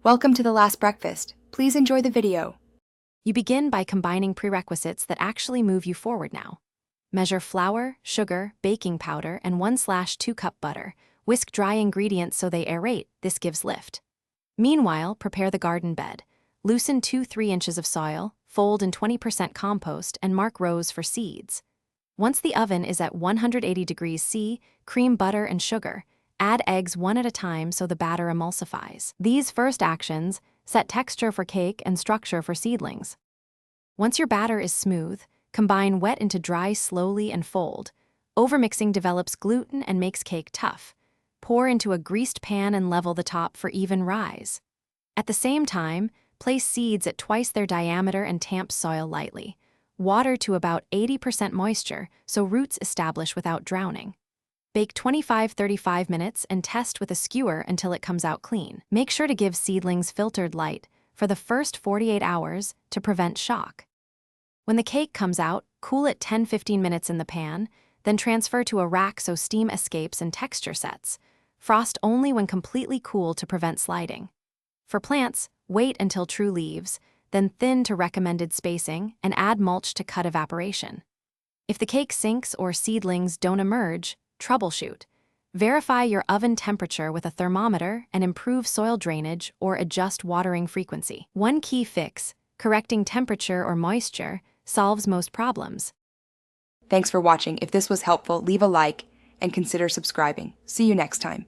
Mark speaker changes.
Speaker 1: Welcome to the last breakfast. Please enjoy the video.
Speaker 2: You begin by combining prerequisites that actually move you forward now. Measure flour, sugar, baking powder, and 1/2 cup butter. Whisk dry ingredients so they aerate. This gives lift. Meanwhile, prepare the garden bed. Loosen 2-3 inches of soil, fold in 20% compost, and mark rows for seeds. Once the oven is at 180 degrees C, cream butter and sugar. Add eggs one at a time so the batter emulsifies. These first actions set texture for cake and structure for seedlings. Once your batter is smooth, combine wet into dry slowly and fold. Overmixing develops gluten and makes cake tough. Pour into a greased pan and level the top for even rise. At the same time, place seeds at twice their diameter and tamp soil lightly. Water to about 80% moisture so roots establish without drowning. Bake 25-35 minutes and test with a skewer until it comes out clean. Make sure to give seedlings filtered light for the first 48 hours to prevent shock. When the cake comes out, cool it 10-15 minutes in the pan, then transfer to a rack so steam escapes and texture sets. Frost only when completely cool to prevent sliding. For plants, wait until true leaves, then thin to recommended spacing and add mulch to cut evaporation. If the cake sinks or seedlings don't emerge, troubleshoot. Verify your oven temperature with a thermometer and improve soil drainage or adjust watering frequency. One key fix, correcting temperature or moisture, solves most problems.
Speaker 1: Thanks for watching. If this was helpful, leave a like and consider subscribing. See you next time.